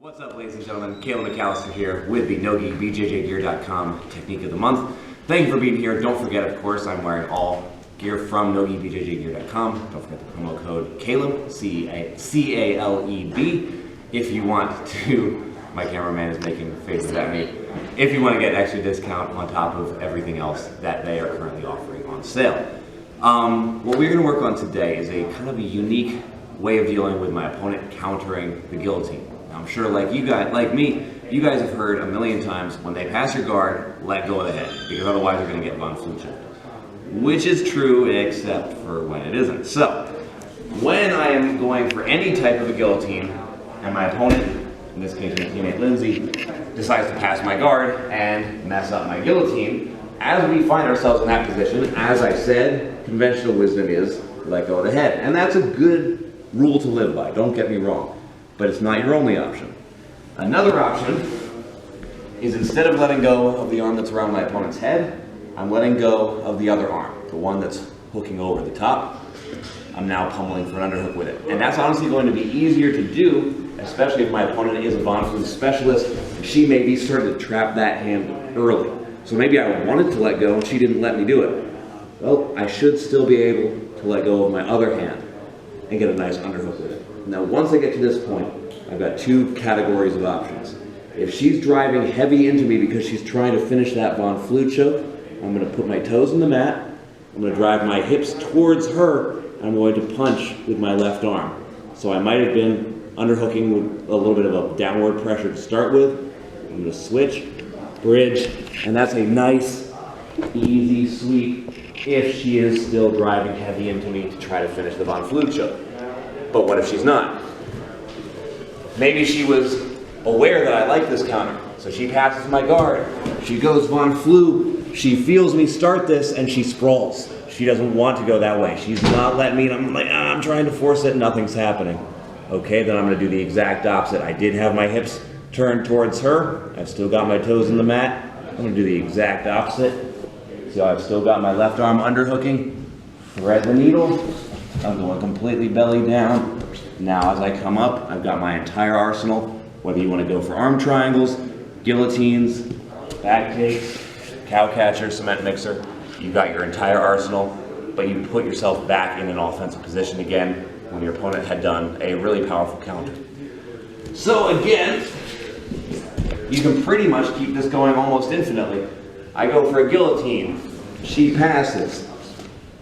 What's up, ladies and gentlemen? Caleb McAllister here with the NoGiBJJGear.com Technique of the Month. Thank you for being here. Don't forget, of course, I'm wearing all gear from NoGiBJJGear.com. Don't forget the promo code CALEB, C-A-L-E-B, if you want to, my cameraman is making faces at me, if you want to get an extra discount on top of everything else that they are currently offering on sale. What we're going to work on today is a kind of a unique way of dealing with my opponent countering the guillotine. I'm sure like you guys, like me, you guys have heard a million times, when they pass your guard, let go of the head, because otherwise they're going to get von Flue chopped. Which is true, except for when it isn't. So, when I am going for any type of a guillotine, and my opponent, in this case my teammate Lindsay, decides to pass my guard and mess up my guillotine, as we find ourselves in that position, as I said, conventional wisdom is let go of the head. And that's a good rule to live by, don't get me wrong. But it's not your only option. Another option is, instead of letting go of the arm that's around my opponent's head, I'm letting go of the other arm, the one that's hooking over the top. I'm now pummeling for an underhook with it. And that's honestly going to be easier to do, especially if my opponent is a von Flue specialist, and she may be starting to trap that hand early. So maybe I wanted to let go and she didn't let me do it. Well, I should still be able to let go of my other hand and get a nice underhook with it. Now, once I get to this point, I've got two categories of options. If she's driving heavy into me because she's trying to finish that von Flue choke, I'm going to put my toes in the mat, I'm going to drive my hips towards her, and I'm going to punch with my left arm. So I might have been underhooking with a little bit of a downward pressure to start with. I'm going to switch, bridge, and that's a nice, easy sweep if she is still driving heavy into me to try to finish the von Flue choke. But what if she's not? Maybe she was aware that I like this counter, so she passes my guard. She goes von Flue, she feels me start this, and she sprawls. She doesn't want to go that way. She's not letting me, and I'm like, I'm trying to force it, nothing's happening. Okay, then I'm gonna do the exact opposite. I did have my hips turned towards her. I've still got my toes in the mat. I'm gonna do the exact opposite. So I've still got my left arm underhooking, thread the needle. I'm going completely belly down. Now as I come up, I've got my entire arsenal, whether you want to go for arm triangles, guillotines, back takes, cow catcher, cement mixer, you've got your entire arsenal, but you put yourself back in an offensive position again when your opponent had done a really powerful counter. So again, you can pretty much keep this going almost infinitely. I go for a guillotine, she passes.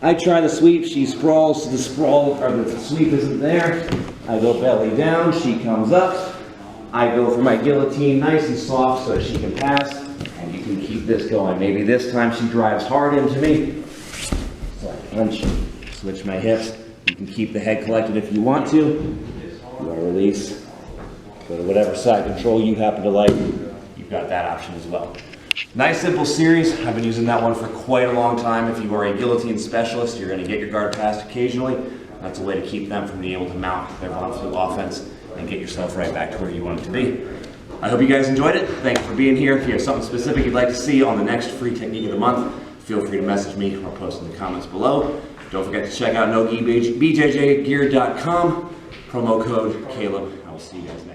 I try to sweep, she sprawls, the sweep isn't there. I go belly down, she comes up. I go for my guillotine nice and soft so that she can pass, and you can keep this going. Maybe this time she drives hard into me. So I punch, switch my hips. You can keep the head collected if you want to. You want to release, go to whatever side control you happen to like. You've got that option as well. Nice simple series. I've been using that one for quite a long time. If you are a guillotine specialist, you're going to get your guard passed occasionally. That's a way to keep them from being able to mount their von Flue offense and get yourself right back to where you want it to be. I hope you guys enjoyed it. Thanks for being here. If you have something specific you'd like to see on the next free technique of the month, feel free to message me or post in the comments below. Don't forget to check out NoGiBJJGear.com, promo code CALEB. I will see you guys next time.